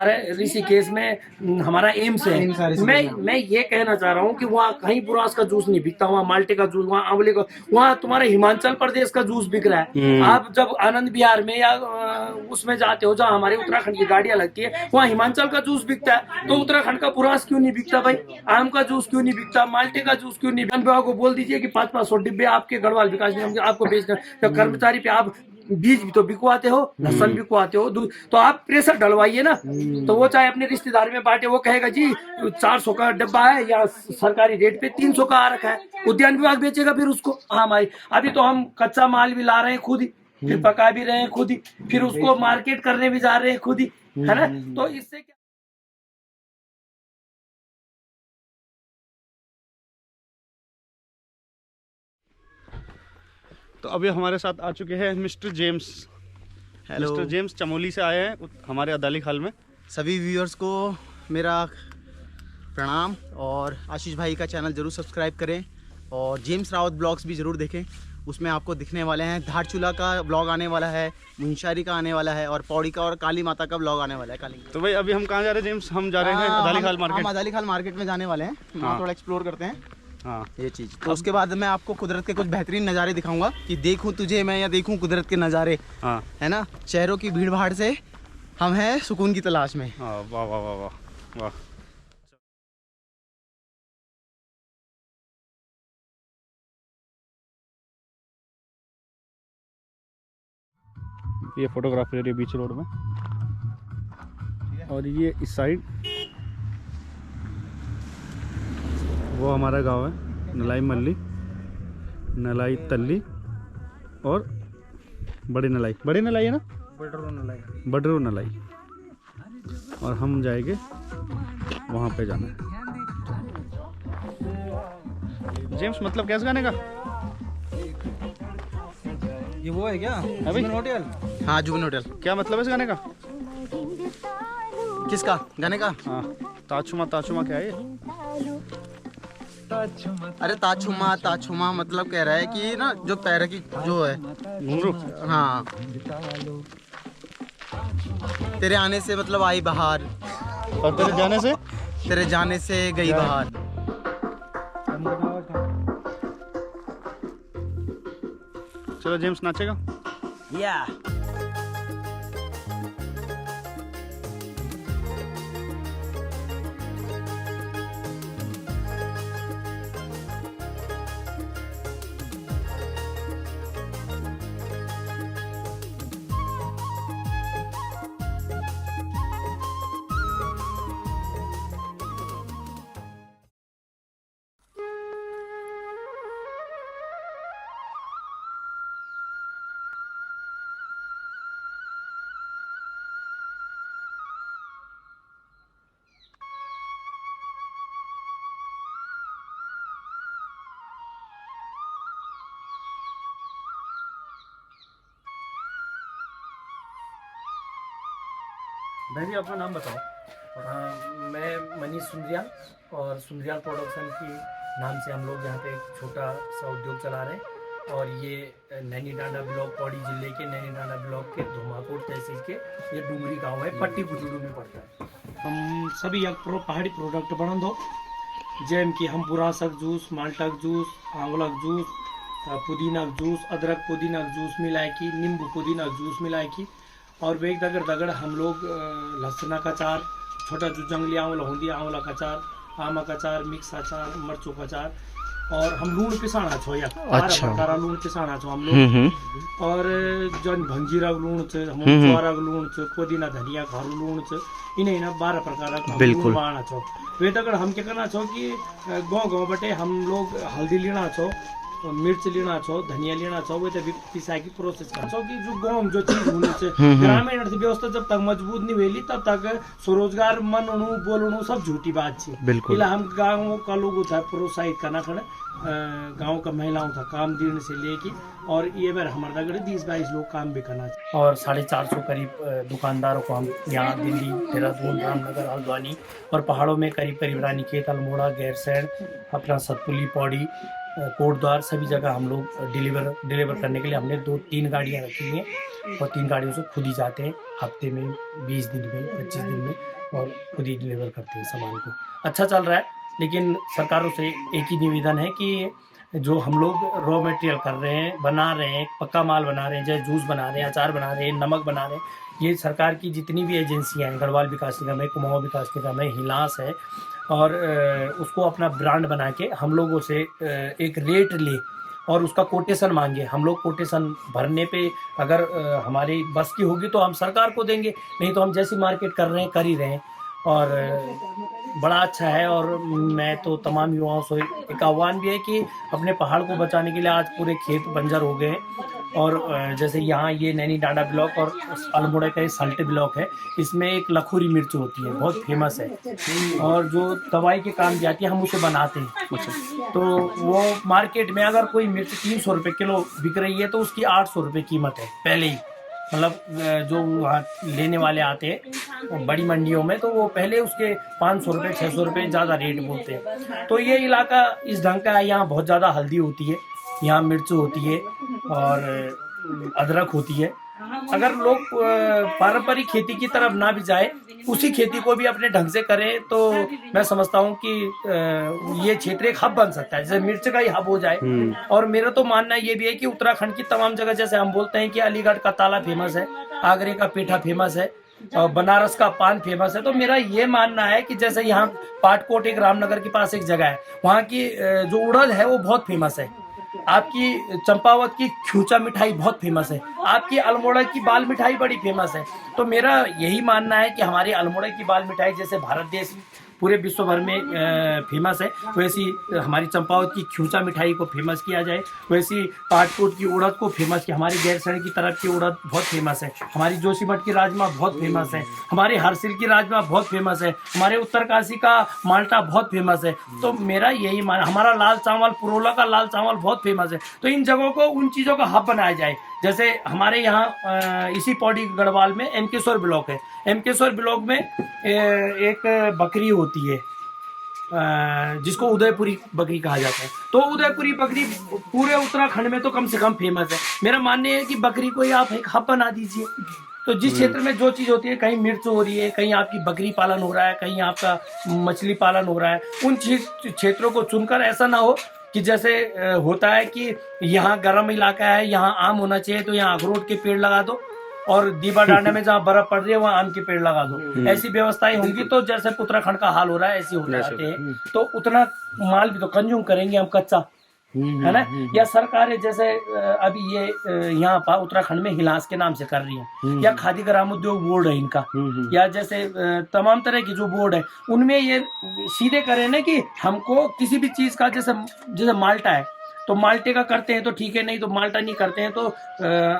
अरे ऋषिकेश में हमारा एम्स है। मैं ये कहना चाह रहा हूँ कि वहाँ कहीं बुरास का जूस नहीं बिकता, वहाँ माल्टे का जूस, वहाँ आंवले का, वहाँ तुम्हारे हिमाचल प्रदेश का जूस बिक रहा है। आप जब आनंद विहार में या उसमें जाते हो जहाँ हमारे उत्तराखंड की गाड़ियां लगती है, वहाँ हिमाचल का जूस बिकता है, तो उत्तराखंड का बुरास क्यों नहीं बिकता भाई? आम का जूस क्यों नहीं बिकता? माल्टे का जूस क्यों नहीं? विभाग को बोल दीजिए कि 500 डिब्बे आपके गढ़वाल विकास निगम के आपको बेचना, तो कर्मचारी पे आप बीज भी तो बिकवाते हो, लहसन बिकवाते हो, दूध, तो आप प्रेशर डलवाइए ना। तो वो चाहे अपने रिश्तेदार में बांटे, वो कहेगा जी 400 का डब्बा है या सरकारी रेट पे 300 का आ रखा है, उद्यान विभाग बेचेगा फिर उसको। हाँ भाई, अभी तो हम कच्चा माल भी ला रहे हैं खुद ही, फिर पका भी रहे हैं खुद ही, फिर उसको मार्केट करने भी जा रहे हैं खुद ही, है ना? तो इससे क्या तो अभी हमारे साथ आ चुके हैं mister James. Hello. Mister James Chamoli से आए हैं हमारे अदाली खाल में। सभी व्यूअर्स को मेरा प्रणाम, और आशीष भाई का चैनल ज़रूर सब्सक्राइब करें, और जेम्स रावत ब्लॉग्स भी ज़रूर देखें। उसमें आपको दिखने वाले हैं धारचूला का ब्लॉग आने वाला है, मुंशारी का आने वाला है, और पौड़ी का और काली माता का ब्लॉग आने वाला है। काली तो भाई अभी हम कहाँ जा रहे हैं जेम्स? हम जा रहे हैं अदाली खाल मार्केट। हम अदाली खाल मार्केट में जाने वाले हैं, वहाँ थोड़ा एक्सप्लोर करते हैं। हाँ, ये चीज़ तो उसके बाद मैं आपको कुदरत के कुछ बेहतरीन नज़ारे दिखाऊंगा कि देखूं तुझे मैं या देखूं कुदरत के नज़ारे। हाँ, है ना, शहरों की भीड़ भाड़ से हम हैं सुकून की तलाश में। हाँ, वाह वाह वाह वाह वाह। ये फोटोग्राफी ले रही है बीच रोड में, और ये इस साइड वो हमारा गांव है, नलाई मल्ली, नलाई तल्ली और बड़ी नलाई। बड़ी नलाई है ना, बडरू नलाई। और हम जाएंगे वहाँ पे, जाना है। जेम्स मतलब क्या इस गाने का? ये वो है क्या, जुबिन होटल? हाँ, जुबिन होटल। क्या मतलब है इस गाने का? किसका गाने का? हाँ, ताछुमा ताछुमा क्या है ये? अरे ताछुमा मतलब कह रहा है कि ना, जो पैर की जो है घुंघरू। हाँ, तेरे आने से मतलब आई बहार, और तेरे जाने से? तेरे जाने से गई बहार। चलो जेम्स नाचेगा। या भाई भी अपना नाम बताओ। और हाँ, मैं मनीष सुंदरियाल, और सुंदरियाल प्रोडक्शन की नाम से हम लोग यहाँ पे एक छोटा सा उद्योग चला रहे हैं। और ये नैनी डांडा ब्लॉक, पौड़ी जिले के नैनी डांडा ब्लॉक के धुमाकोट तहसील के ये डूंगरी गांव है, पट्टी बुजुर्ग में पड़ता है। हम सभी एक पहाड़ी प्रोडक्ट बनन दो, जैम कि हम बुरासक जूस, माल्टक जूस, आंवलक जूस, पुदीना जूस, अदरक पुदीना जूस मिलाए की, नींबू पुदीना जूस मिलाए की, और वेग दगड़ दगड़ हम लोग लहसुना का अचार, छोटा जो जंगली आंवला होती है आंवला का अचार, आमा का अचार, मिक्स अचार, मिर्चों का अचार, और हम लूण पिसाना छो या प्रकार लूण पिसाना छो हम लोग। और जन भंजीरा लूण छ, मुंगफारा लूण छ, पुदीना धनिया खारू लूण छ, इन्हें ना 12 प्रकार का लूण बाना छो। वे दगड़ हम क्या करना छो कि गाँव बटे हम लोग हल्दी लेना छो, मिर्च लेना छो, धनिया लेना छो, वो तभी पिसाई की प्रोसेस करना छो कि जो गाँव जो चीज होनी चाहिए। ग्रामीण अर्थव्यवस्था जब तक मजबूत नहीं हुई तब तक स्वरोजगार मनणु बोलणु सब झूठी बात है। बिल्कुल। हम गाँव का लोगों था प्रोत्साहित करना खड़े, गाँव का महिलाओं था काम देने से लेके, और ये बार हमारे दगड़े 20-22 लोग काम भी करना चाहिए। और 450 करीब दुकानदारों को हम यहाँ दिल्ली, देहरादून, रामनगर, हल्द्वानी और पहाड़ों में करीब रानीखेत, अल्मोड़ा, गैरसैंण, अपना सतपुली, पौड़ी, कोटद्वार, सभी जगह हम लोग डिलीवर करने के लिए हमने 2-3 गाड़ियाँ रखी हैं। और 3 गाड़ियों से खुद ही जाते हैं, हफ्ते में, 20 दिन में, 25 दिन में, और खुद ही डिलीवर करते हैं सामान को। अच्छा चल रहा है, लेकिन सरकारों से एक ही निवेदन है कि जो हम लोग रॉ मटेरियल कर रहे हैं, बना रहे हैं, पक्का माल बना रहे हैं, जैसे जूस बना रहे हैं, अचार बना रहे हैं, नमक बना रहे हैं, ये सरकार की जितनी भी एजेंसियाँ हैं, गढ़वाल विकास निगम है, कुमाऊं विकास निगम है, हिलास है, और उसको अपना ब्रांड बना के हम लोगों से एक रेट ले और उसका कोटेशन मांगे। हम लोग कोटेशन भरने पे अगर हमारी बस की होगी तो हम सरकार को देंगे, नहीं तो हम जैसी मार्केट कर रहे हैं कर ही रहे हैं। और बड़ा अच्छा है, और मैं तो तमाम युवाओं से एक आह्वान भी है कि अपने पहाड़ को बचाने के लिए, आज पूरे खेत बंजर हो गए हैं, और जैसे यहाँ ये नैनी डांडा ब्लॉक और अल्मोड़ा का सल्टे ब्लॉक है, इसमें एक लखोरी मिर्च होती है, बहुत फेमस है, और जो दवाई के काम भी आती है, हम उसे बनाते हैं। तो वो मार्केट में अगर कोई मिर्च 300 रुपये किलो बिक रही है तो उसकी 800 रुपये कीमत है पहले ही, मतलब जो वहाँ लेने वाले आते हैं बड़ी मंडियों में, तो वो पहले उसके 500 रुपये 600 रुपये ज़्यादा रेट बोलते हैं। तो ये इलाका इस ढंग का है, यहाँ बहुत ज़्यादा हल्दी होती है, यहाँ मिर्च होती है और अदरक होती है। अगर लोग पारंपरिक खेती की तरफ ना भी जाए, उसी खेती को भी अपने ढंग से करें, तो मैं समझता हूँ कि ये क्षेत्र एक हब बन सकता है, जैसे मिर्च का ही हब हो जाए। और मेरा तो मानना ये भी है कि उत्तराखंड की तमाम जगह, जैसे हम बोलते हैं कि अलीगढ़ का ताला फेमस है, आगरे का पेठा फेमस है, और बनारस का पान फेमस है, तो मेरा ये मानना है कि जैसे यहाँ पाटकोट एक रामनगर के पास एक जगह है, वहाँ की जो उड़द है वो बहुत फेमस है, आपकी चंपावत की खियूचा मिठाई बहुत फेमस है, आपकी अल्मोड़ा की बाल मिठाई बड़ी फेमस है। तो मेरा यही मानना है कि हमारी अल्मोड़ा की बाल मिठाई जैसे भारत देश पूरे विश्व भर में फेमस है, वैसी हमारी चंपावत की खियूचा मिठाई को फेमस किया जाए, वैसी पाटकोट की उड़द को फेमस किया। हमारी गैरसैंण की तरफ की उड़द बहुत फेमस है, हमारी जोशीमठ की राजमा बहुत फेमस है, हमारी हरसिल की राजमा बहुत फेमस है, हमारे उत्तरकाशी का माल्टा बहुत फेमस है। तो मेरा यही मान, हमारा लाल चावल, पुरोला का लाल चावल बहुत फेमस है। तो इन जगहों को, उन चीज़ों का हब बनाया जाए। जैसे हमारे यहाँ इसी पौड़ी गढ़वाल में एमकेश्वर ब्लॉक है, एमकेश्वर ब्लॉक में एक बकरी होती है जिसको उदयपुरी बकरी कहा जाता है। तो उदयपुरी बकरी पूरे उत्तराखंड में तो कम से कम फेमस है। मेरा मानना है कि बकरी को ही आप एक हब बना दीजिए। तो जिस क्षेत्र में जो चीज़ होती है, कहीं मिर्च हो रही है, कहीं आपकी बकरी पालन हो रहा है, कहीं आपका मछली पालन हो रहा है, उन क्षेत्रों को चुनकर, ऐसा ना हो कि जैसे होता है कि यहाँ गर्म इलाका है, यहाँ आम होना चाहिए तो यहाँ अखरोट के पेड़ लगा दो, और दीबा डांडा में जहाँ बर्फ पड़ रही है वहाँ आम के पेड़ लगा दो। ऐसी व्यवस्थाएं होंगी तो जैसे उत्तराखंड का हाल हो रहा है ऐसे हो जाते हैं, तो उतना माल भी तो कंज्यूम करेंगे हम कच्चा, है ना। या सरकारें जैसे अभी ये यहाँ उत्तराखंड में हिलास के नाम से कर रही है, या खादी ग्रामोद्योग बोर्ड है इनका, या जैसे तमाम तरह की जो बोर्ड है, उनमें ये सीधे करें ना कि हमको किसी भी चीज का, जैसे माल्टा है तो माल्टे का करते हैं तो ठीक है, नहीं तो माल्टा नहीं करते हैं तो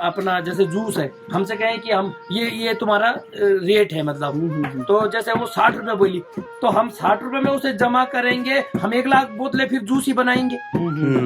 अपना जैसे जूस है, हमसे कहें कि हम ये तुम्हारा रेट है, मतलब तो जैसे वो 60 रुपये बोली तो हम 60 रुपये में उसे जमा करेंगे, हम 1 लाख बोतलें फिर जूस ही बनाएंगे।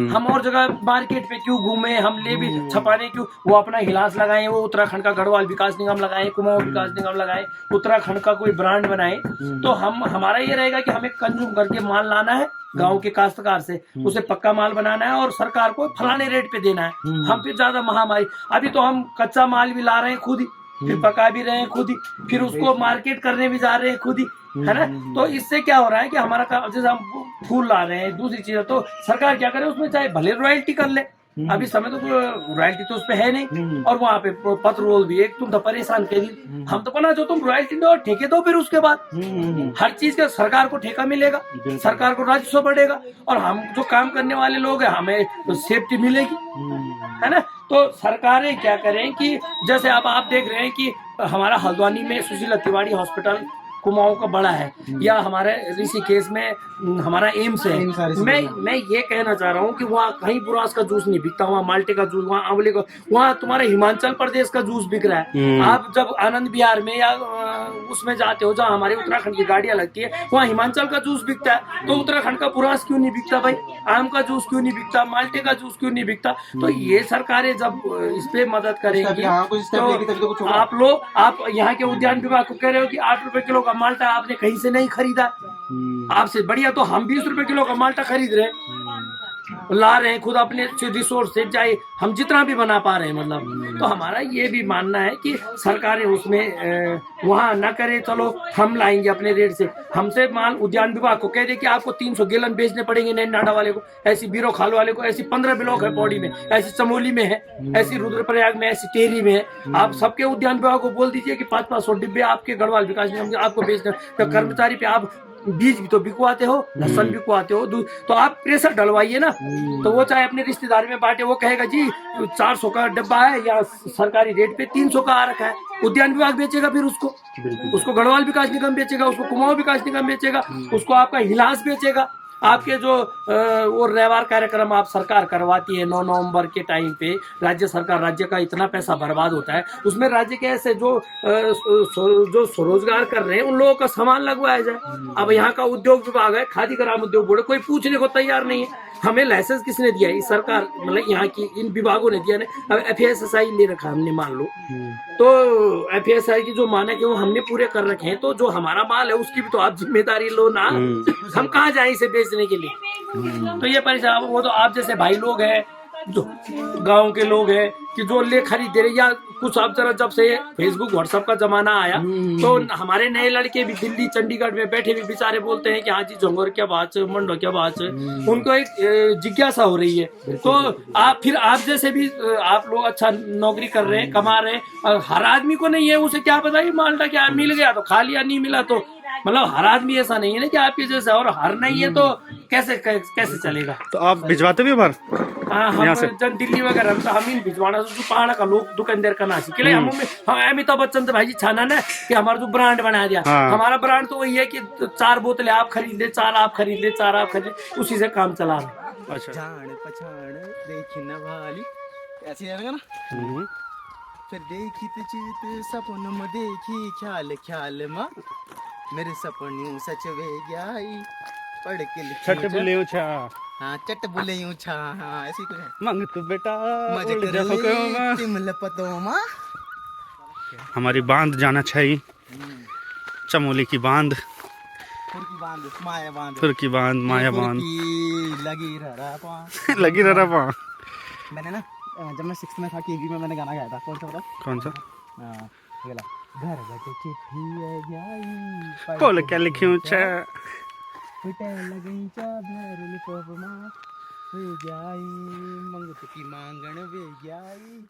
हम और जगह मार्केट पे क्यों घूमे, हम ले भी छपाने क्यों, वो अपना हिलास लगाएं, वो उत्तराखंड का गढ़वाल विकास निगम लगाएं, कुमाऊं विकास निगम लगाएं, उत्तराखंड का कोई ब्रांड बनाए, तो हमारा ये रहेगा कि हमें कंज्यूम करके माल लाना है गांव के काश्तकार से, उसे पक्का माल बनाना है और सरकार को फलाने रेट पे देना है। हम फिर ज्यादा महामारी, अभी तो हम कच्चा माल भी ला रहे हैं खुद ही, फिर पका भी रहे हैं खुद ही, फिर उसको मार्केट करने भी जा रहे हैं खुद ही, है ना। तो इससे क्या हो रहा है कि हमारा जैसे हम फूल ला रहे हैं, दूसरी चीज, तो सरकार क्या करे, उसमें चाहे भले रॉयल्टी कर ले, अभी समय तो रॉयल्टी तो उस पे है नहीं, और वहाँ पे पत्र रोल भी एक, तुम तो परेशान कर दी, हम तो बना जो तुम रॉयल्टी दो, ठेके दो, फिर उसके बाद हर चीज का सरकार को ठेका मिलेगा, सरकार को राजस्व बढ़ेगा, और हम जो काम करने वाले लोग हैं हमें तो सेफ्टी मिलेगी, है ना। तो सरकारें क्या करें कि जैसे अब आप देख रहे हैं कि हमारा हल्द्वानी में सुशीला तिवारी हॉस्पिटल कुमाऊं का बड़ा है, या हमारे ऋषिकेश में हमारा एम्स है। मैं ये कहना चाह रहा हूँ कि वहाँ कहीं बुरास का जूस नहीं बिकता, वहाँ माल्टे का जूस, वहाँ आंवले का, वहाँ तुम्हारे हिमाचल प्रदेश का जूस बिक रहा है। आप जब आनंद विहार में या उसमें जाते हो जहाँ हमारे उत्तराखंड की गाड़ियाँ लगती है, वहाँ हिमाचल का जूस बिकता है, तो उत्तराखंड का बुरास क्यों नहीं बिकता भाई, आम का जूस क्यों नहीं बिकता, माल्टे का जूस क्यों नहीं बिकता। तो ये सरकारें जब इस पे मदद करेंगी तो आप यहाँ के उद्यान विभाग को कह रहे हो कि 8 रुपए किलो माल्टा आपने कहीं से नहीं खरीदा, आपसे बढ़िया तो हम 20 रुपए किलो का माल्टा खरीद रहे हैं, ला रहे हैं खुद अपने रिसोर्स से, चाहे हम जितना भी बना पा रहे हैं मतलब। तो हमारा ये भी मानना है कि सरकारें उसमें वहाँ ना करे, चलो हम लाएंगे अपने रेट से। हमसे माल उद्यान विभाग को कह दे कि आपको 300 गैलन बेचने पड़ेंगे नैनी डांडा वाले को, ऐसी बीरो खाल वाले को, ऐसी 15 ब्लॉक है पौड़ी में, ऐसी चमोली में है, ऐसी रुद्रप्रयाग में, ऐसी टेहरी में है। आप सबके उद्यान विभाग को बोल दीजिए कि 500 डिब्बे आपके गढ़वाल विकास निगम के आपको बेचना। तो कर्मचारी पे आप बीज भी तो बिकवाते हो, लहसन बिकवाते हो, तो आप प्रेशर डलवाइए ना। तो वो चाहे अपने रिश्तेदारी में बांटे, वो कहेगा जी 400 का डब्बा है या सरकारी रेट पे 300 का आ रखा है, उद्यान विभाग बेचेगा, फिर उसको गढ़वाल विकास निगम बेचेगा, उसको कुमाऊं विकास निगम बेचेगा, उसको आपका हिलास बेचेगा। आपके जो वो रविवार कार्यक्रम आप सरकार करवाती है 9 नवंबर के टाइम पे, राज्य सरकार, राज्य का इतना पैसा बर्बाद होता है, उसमें राज्य के ऐसे जो स्वरोजगार कर रहे हैं उन लोगों का सामान लगवाया जाए। अब यहाँ का उद्योग विभाग है, खादी ग्राम उद्योग बोर्ड, कोई पूछने को तैयार नहीं है। हमें लाइसेंस किसने दिया है? सरकार, मतलब यहाँ की इन विभागों ने दिया। अब FSSAI ले रखा हमने, मान लो, तो FSSAI की जो मानक है वो हमने पूरे कर रखे हैं, तो जो हमारा माल है उसकी भी तो आप जिम्मेदारी लो ना। हम कहाँ जाए इसे बेचने के लिए? तो ये परेशान, वो तो आप जैसे भाई लोग हैं, जो गांव के लोग हैं कि जो ले खरीद दे रहे, या कुछ आप जरा जब से फेसबुक व्हाट्सएप का जमाना आया तो हमारे नए लड़के भी दिल्ली चंडीगढ़ में बैठे भी बेचारे बोलते हैं कि हाँ जी झोंगर क्या बात है, मंडो क्या बात है। उनको एक जिज्ञासा हो रही है। तो आप जैसे भी आप लोग अच्छा नौकरी कर रहे हैं, कमा रहे हैं, हर आदमी को नहीं है, उसे क्या पता कि मालटा क्या मिल गया तो खा लिया, नहीं मिला तो, मतलब हर आदमी ऐसा नहीं है ना कि आपके जैसा, और हर नहीं है तो कैसे चलेगा। तो आप भिजवाते भी बाहर? हाँ, हम जब दिल्ली वगैरह तो हम इन भिजवाना जो पहाड़ का लोग दुकानदार का नासी के लिए हम अमिताभ बच्चन तो भाई जी छाना ना कि हमारा जो ब्रांड बना दिया। हाँ। हमारा ब्रांड तो वही है कि 4 बोतलें आप खरीद ले, 4 आप खरीद ले, 4 आप खरीद ले, उसी से काम चला रहे। अच्छा, जान पछाण देखी न भाली, ऐसे जाएगा ना। फिर देखी चित सपन में देखी, ख्याल ख्याल में मेरे सपन सच वे गई, पढ़ के छठ बुले उछा, हाँ चट बुले यूं छा, हाँ ऐसी कुछ है। मंग तू बेटा मजे उड़ कर जा ले फुकओं में। तिम लपतों में। हमारी बांध जाना चाहिए, चमोली की बांध, फिर की बांध, माया बांध, फिर की बांध, माया बांध, लगी रहा पा। लगी रहा पा। मैंने ना जब मैं 6th में था केवी में मैंने गाना गाया था, कौन सा पता? कौन सा? ये ला, घर बैठे चिट्ठी है जाई, खोल के लिखूं छा, पिटे लगई चा भर लिपमा वे जाई, मंगत की मांगण वे जाई।